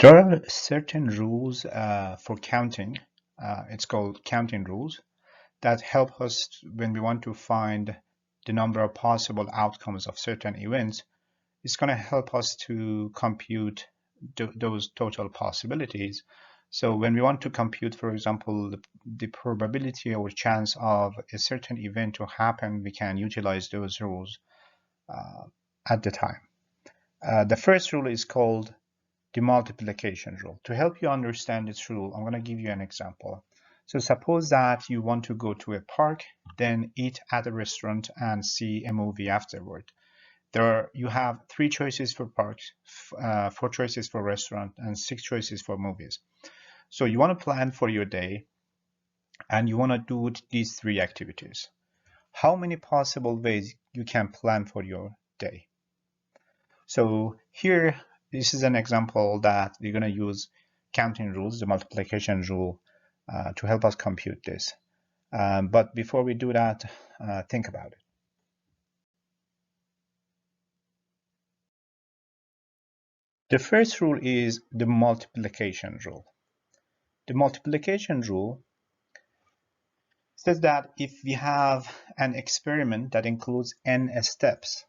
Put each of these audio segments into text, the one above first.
There are certain rules for counting. It's called counting rules that help us when we want to find the number of possible outcomes of certain events. It's going to help us to compute those total possibilities. So when we want to compute, for example, the probability or chance of a certain event to happen, we can utilize those rules uh, at the time. The first rule is called the multiplication rule. To help you understand this rule, I'm going to give you an example. So suppose that you want to go to a park, then eat at a restaurant and see a movie afterward. You have 3 choices for parks, 4 choices for restaurant, and 6 choices for movies. So you want to plan for your day, and you want to do these 3 activities. How many possible ways you can plan for your day? So here, this is an example that we're going to use counting rules, the multiplication rule, to help us compute this. But before we do that, think about it. The first rule is the multiplication rule. The multiplication rule says that if we have an experiment that includes n steps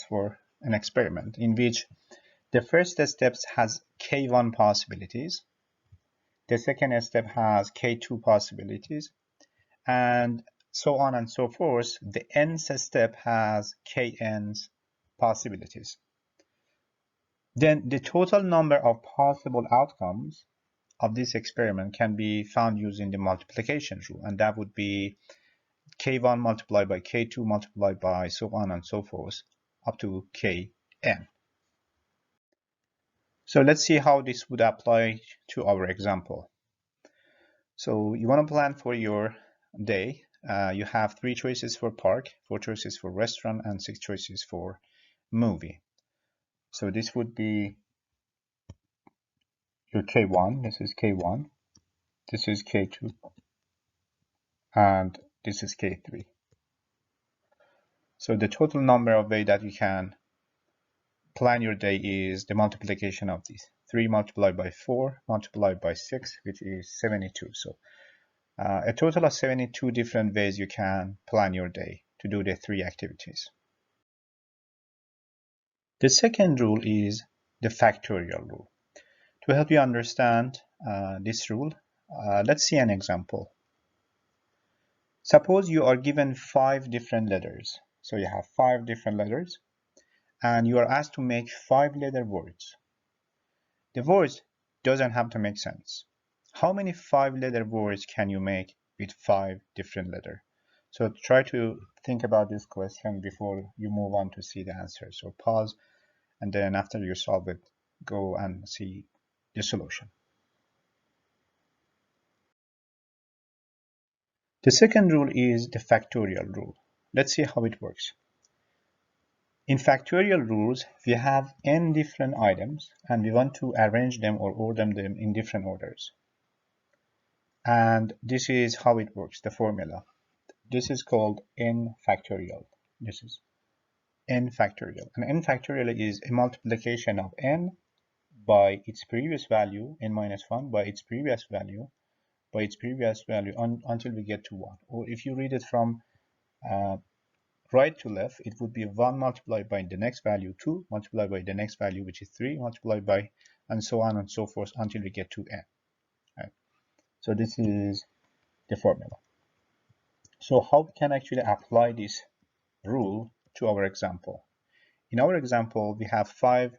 for an experiment in which the first step has k1 possibilities, the second step has k2 possibilities, and so on and so forth. The nth step has kn's possibilities. Then the total number of possible outcomes of this experiment can be found using the multiplication rule, and that would be k1 multiplied by k2 multiplied by so on and so forth up to kn. So let's see how this would apply to our example. So you want to plan for your day. You have 3 choices for park, 4 choices for restaurant, and 6 choices for movie. So this would be your K1. This is K1. This is K2. And this is K3. So the total number of ways that you can plan your day is the multiplication of these. 3 multiplied by 4 multiplied by 6, which is 72. So a total of 72 different ways you can plan your day to do the 3 activities. The second rule is the factorial rule. To help you understand this rule, let's see an example. Suppose you are given 5 different letters. So you have 5 different letters, and you are asked to make 5-letter words. The words doesn't have to make sense. How many 5-letter words can you make with 5 different letters? So try to think about this question before you move on to see the answer. So pause, and then after you solve it, go and see the solution. The second rule is the factorial rule. Let's see how it works. In factorial rules, we have n different items, and we want to arrange them or order them in different orders. And this is how it works, the formula. This is called n factorial. This is n factorial. And n factorial is a multiplication of n by its previous value, n minus 1, by its previous value, until we get to 1. Or if you read it from right to left, it would be 1 multiplied by the next value, 2 multiplied by the next value, which is 3 multiplied by, and so on and so forth until we get to n. Right? So this is the formula. So how we can actually apply this rule to our example? In our example, we have 5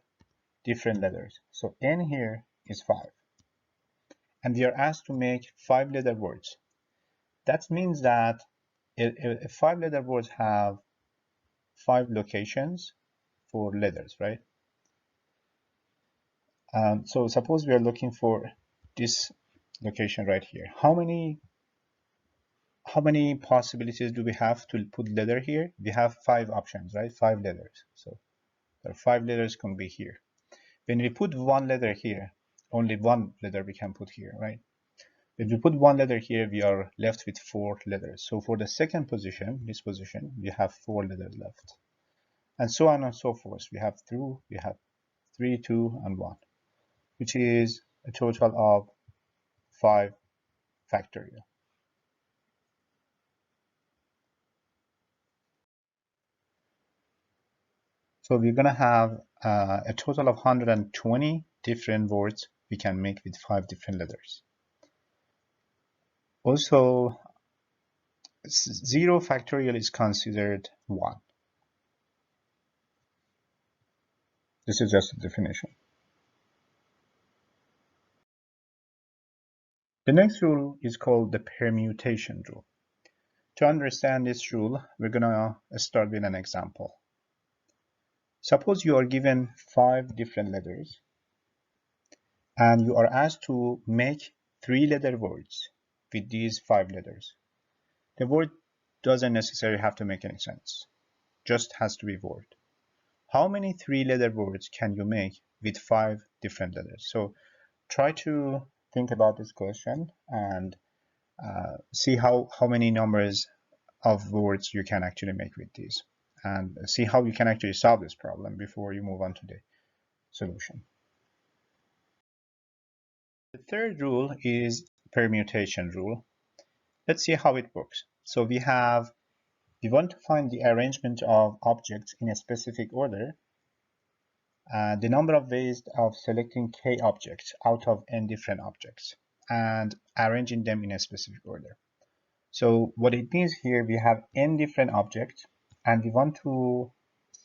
different letters. So n here is 5. And we are asked to make 5-letter words. That means that 5-letter words have 5 locations for letters, right? So suppose we are looking for this location right here. How many possibilities do we have to put letter here? We have 5 options, right? 5 letters. So there are 5 letters can be here. When we put 1 letter here, only 1 letter we can put here, right? If we put 1 letter here, we are left with 4 letters. So for the second position, this position, we have 4 letters left. And so on and so forth. We have 3, 2, and 1, which is a total of 5 factorial. So we're going to have a total of 120 different words we can make with 5 different letters. Also, 0 factorial is considered 1. This is just a definition. The next rule is called the permutation rule. To understand this rule, we're going to start with an example. Suppose you are given 5 different letters and you are asked to make 3-letter words with these 5 letters. The word doesn't necessarily have to make any sense, just has to be word. How many 3-letter words can you make with 5 different letters? So try to think about this question and see how many numbers of words you can actually make with these, and see how you can actually solve this problem before you move on to the solution. The third rule is permutation rule. Let's see how it works. So we want to find the arrangement of objects in a specific order, the number of ways of selecting k objects out of n different objects and arranging them in a specific order. So what it means here, we have n different objects and we want to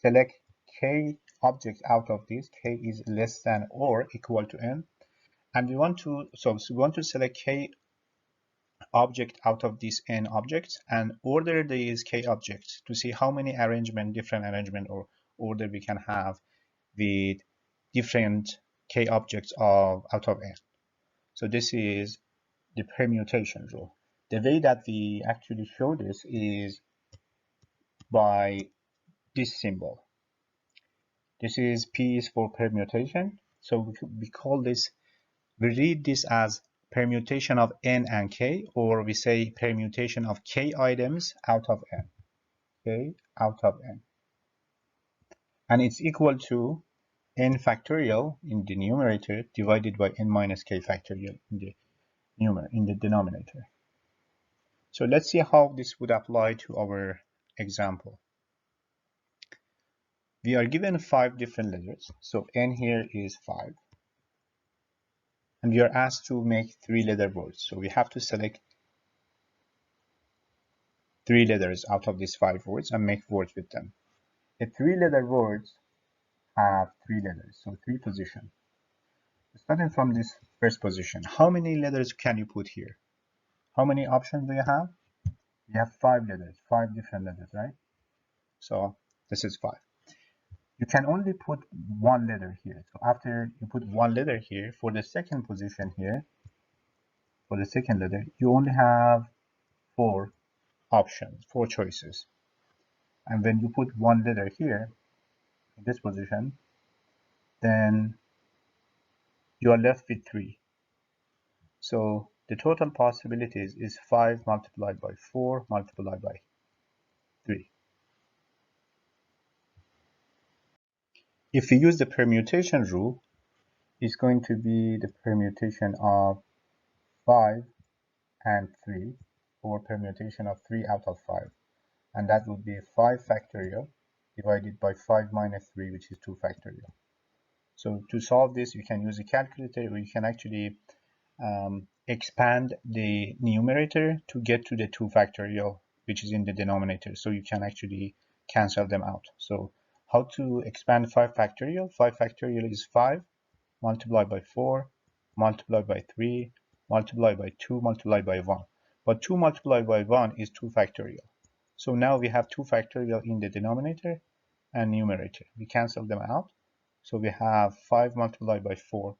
select k objects out of these. K is less than or equal to n, and we want to select k object out of these n objects and order these k objects to see how many different arrangement or order we can have with different k objects out of n. So this is the permutation rule. The way that we actually show this is by this symbol. This is P is for permutation. So we read this as permutation of n and k, or we say permutation of k items out of n. K out of n. And it's equal to n factorial in the numerator divided by n minus k factorial in the denominator. So let's see how this would apply to our example. We are given 5 different letters, so n here is 5. And we are asked to make 3-letter words, so we have to select 3 letters out of these 5 words and make words with them. The 3-letter words have 3 letters, so 3 positions. Starting from this first position, how many letters can you put here? How many options do you have? You have 5 letters, 5 different letters, right? So this is 5. You can only put 1 letter here. So after you put 1 letter here, for the second position here, for the second letter, you only have 4 options, 4 choices. And when you put 1 letter here, in this position, then you are left with 3. So the total possibilities is 5 multiplied by 4 multiplied by 3. If we use the permutation rule, it's going to be the permutation of 5 and 3, or permutation of 3 out of 5. And that would be 5 factorial divided by 5 minus 3, which is 2 factorial. So to solve this, you can use a calculator, or you can actually expand the numerator to get to the 2 factorial, which is in the denominator. So you can actually cancel them out. So how to expand 5 factorial? 5 factorial is 5 multiplied by 4 multiplied by 3 multiplied by 2 multiplied by 1. But 2 multiplied by 1 is 2 factorial. So now we have 2 factorial in the denominator and numerator. We cancel them out. So we have 5 multiplied by 4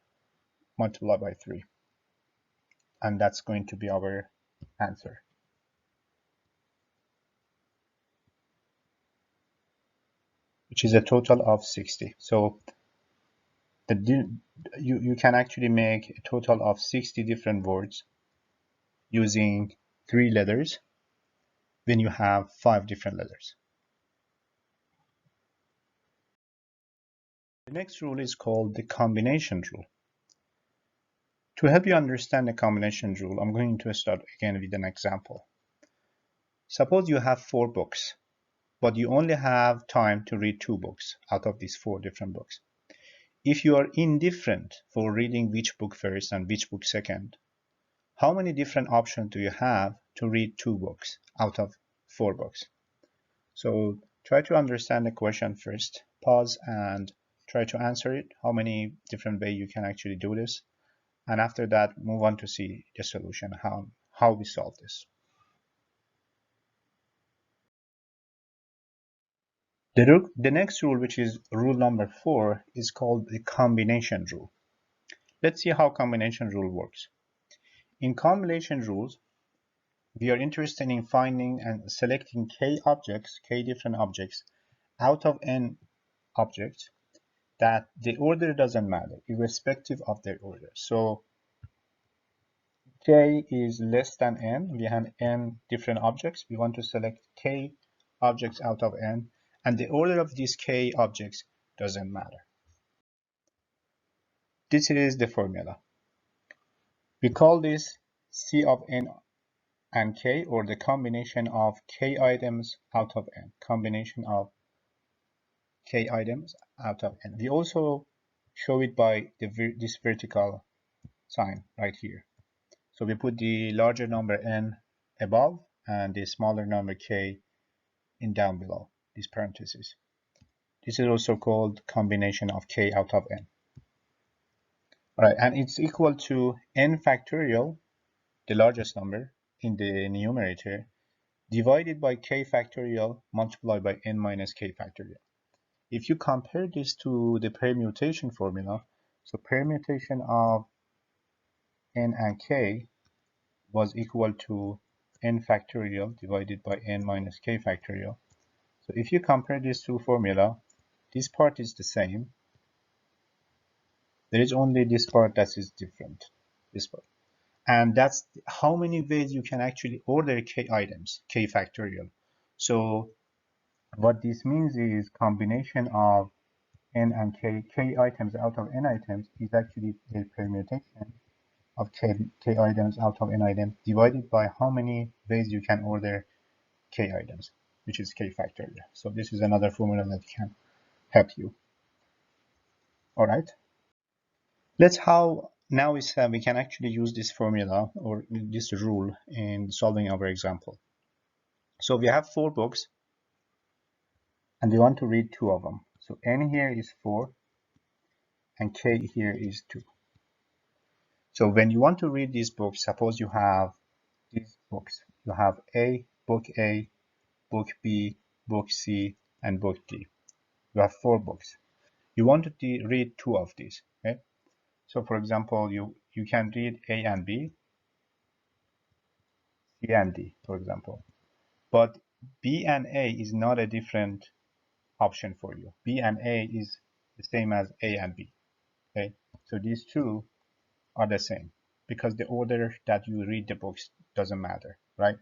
multiplied by 3. And that's going to be our answer. Which is a total of 60. So you can actually make a total of 60 different words using 3 letters when you have 5 different letters. The next rule is called the combination rule. To help you understand the combination rule, I'm going to start again with an example. Suppose you have 4 books, but you only have time to read 2 books out of these 4 different books. If you are indifferent for reading which book first and which book second, how many different options do you have to read 2 books out of 4 books? So try to understand the question first, pause and try to answer it, how many different ways you can actually do this. And after that, move on to see the solution, how we solve this. The next rule, which is rule number 4, is called the combination rule. Let's see how combination rule works. In combination rules, we are interested in finding and selecting k different objects out of n objects that the order doesn't matter, irrespective of their order. So k is less than n, we have n different objects, we want to select k objects out of n, and the order of these k objects doesn't matter. This is the formula. We call this C of n and k, or the combination of k items out of n. Combination of k items out of n. We also show it by this vertical sign right here. So we put the larger number n above and the smaller number k in down below, these parentheses. This is also called combination of k out of n. All right, and it's equal to n factorial, the largest number in the numerator, divided by k factorial multiplied by n minus k factorial. If you compare this to the permutation formula, so permutation of n and k was equal to n factorial divided by n minus k factorial. So if you compare these two formula, this part is the same. There is only this part that is different, this part. And that's how many ways you can actually order k items, k factorial. So what this means is combination of n and k items out of n items is actually a permutation of k items out of n items divided by how many ways you can order k items, which is k factorial. So this is another formula that can help you. All right. Let's how now is we can actually use this formula or this rule in solving our example. So we have 4 books and we want to read 2 of them. So n here is 4 and k here is 2. So when you want to read these books, suppose you have these books. You have book A, book B, book C, and book D. You have 4 books. You want to read 2 of these. Okay? So for example, you can read A and B, C and D, for example. But B and A is not a different option for you. B and A is the same as A and B. Okay? So these two are the same because the order that you read the books doesn't matter, right?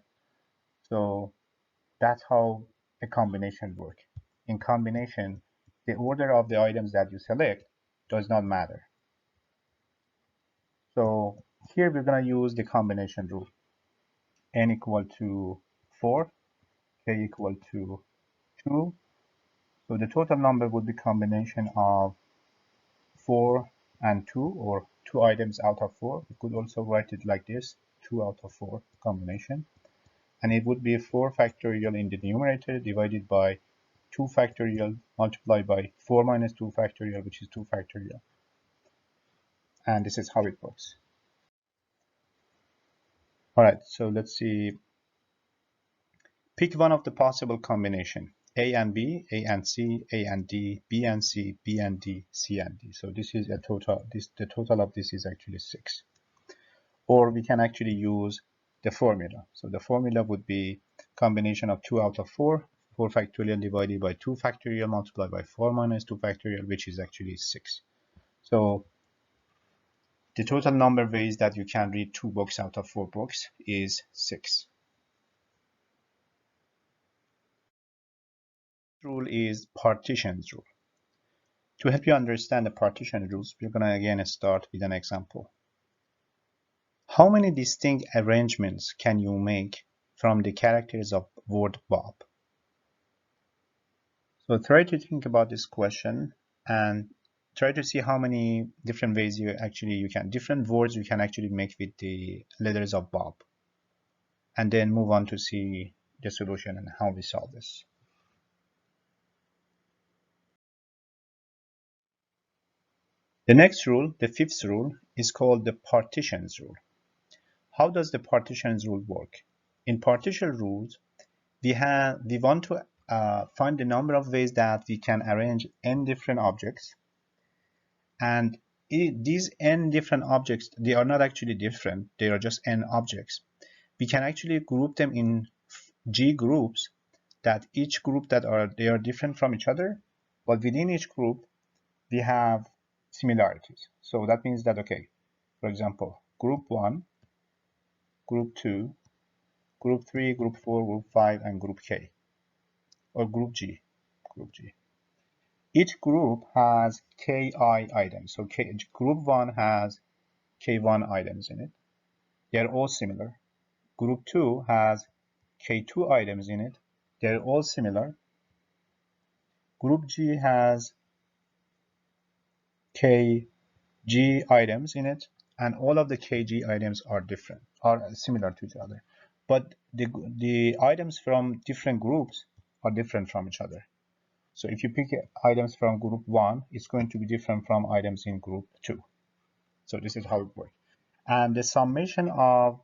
So that's how a combination works. In combination, the order of the items that you select does not matter. So here we're going to use the combination rule. N equal to 4, k equal to 2. So the total number would be combination of 4 and 2, or 2 items out of 4. We could also write it like this, 2 out of 4 combination. And it would be 4 factorial in the numerator divided by 2 factorial multiplied by 4 minus 2 factorial, which is 2 factorial. And this is how it works. All right, so let's see. Pick one of the possible combination. A and B, A and C, A and D, B and C, B and D, C and D. So this is a total, the total of this is actually 6. Or we can actually use the formula. So the formula would be combination of 2 out of 4, 4 factorial divided by 2 factorial multiplied by 4 minus 2 factorial, which is actually 6. So the total number of ways that you can read 2 books out of 4 books is 6. Rule is Partitions Rule. To help you understand the partition rules, we're going to again start with an example. How many distinct arrangements can you make from the characters of word Bob? So try to think about this question and try to see how many different ways different words you can actually make with the letters of Bob. And then move on to see the solution and how we solve this. The next rule, the fifth rule, is called the Partitions Rule. How does the Partitions Rule work? In partition rules, we want to find the number of ways that we can arrange n different objects, and these n different objects, they are not actually different, they are just n objects. We can actually group them in G groups, that each group they are different from each other, but within each group we have similarities. So that means that, okay, for example, group 1, group 2, group 3, group 4, group 5, and group K, or group G. Each group has Ki items. So group 1 has K1 items in it. They're all similar. Group 2 has K2 items in it. They're all similar. Group G has KG items in it, and all of the KG items are similar to each other. But the items from different groups are different from each other. So if you pick items from group 1, it's going to be different from items in group 2. So this is how it works. And the summation of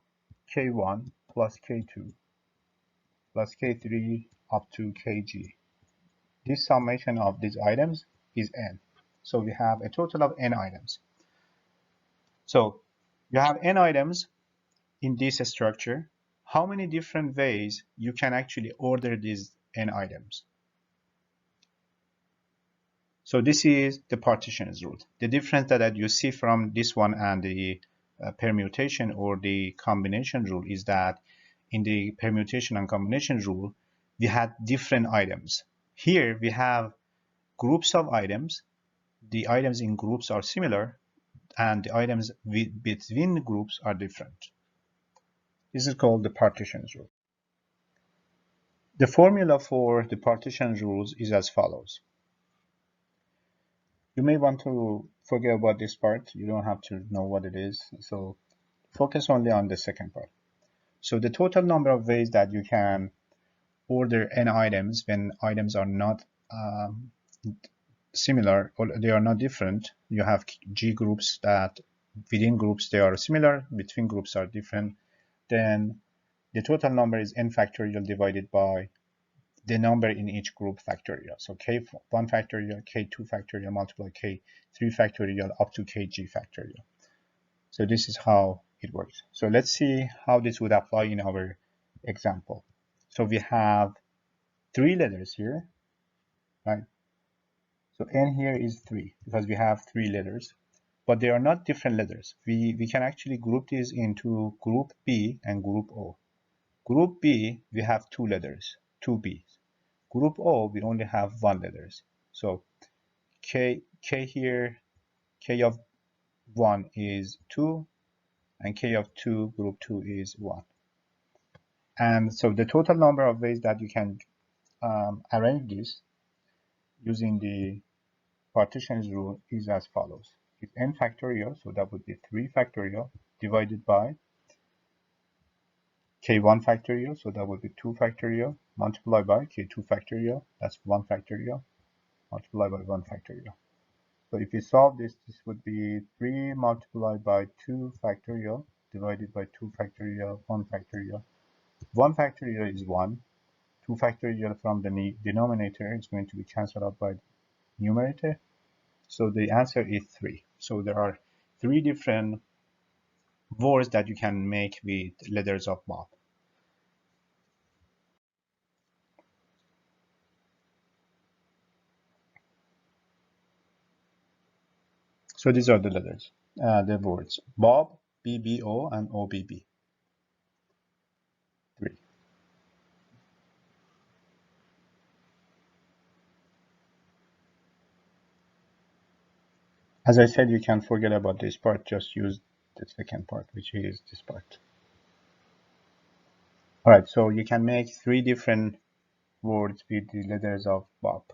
K1 plus K2 plus K3 up to Kg, this summation of these items is n. So we have a total of n items. So you have n items in this structure. How many different ways you can actually order these n items? So this is the partitions rule. The difference that you see from this one and the permutation or the combination rule is that in the permutation and combination rule, we had different items. Here we have groups of items. The items in groups are similar, and the items between groups are different. This is called the partitions rule. The formula for the partition rules is as follows. You may want to forget about this part. You don't have to know what it is. So focus only on the second part. So the total number of ways that you can order n items when items are not similar or they are not different. You have G groups that within groups they are similar, between groups are different. Then the total number is n factorial divided by the number in each group factorial. So K1 factorial, K2 factorial, multiply K3 factorial up to Kg factorial. So this is how it works. So let's see how this would apply in our example. So we have 3 letters here, right? So n here is 3 because we have 3 letters, but they are not different letters. We can actually group these into group B and group O. Group B, we have 2 letters, 2 B's. Group O, we only have 1 letters. So K here, K of 1 is 2, and K of 2, group 2 is 1. And so the total number of ways that you can arrange this using the partitions rule is as follows. It's n factorial, so that would be 3 factorial divided by K1 factorial, so that would be 2 factorial, multiplied by K2 factorial, that's 1 factorial, multiplied by 1 factorial. So if you solve this, this would be 3 multiplied by 2 factorial divided by 2 factorial, 1 factorial. 1 factorial is 1. 2 factorial from the denominator is going to be cancelled out by the numerator. So the answer is 3. So there are 3 different words that you can make with letters of Bob. So these are the letters, the words Bob, BBO, and OBB. 3. As I said, you can forget about this part, just use the second part, which is this part. All right, so you can make 3 different words with the letters of Bob.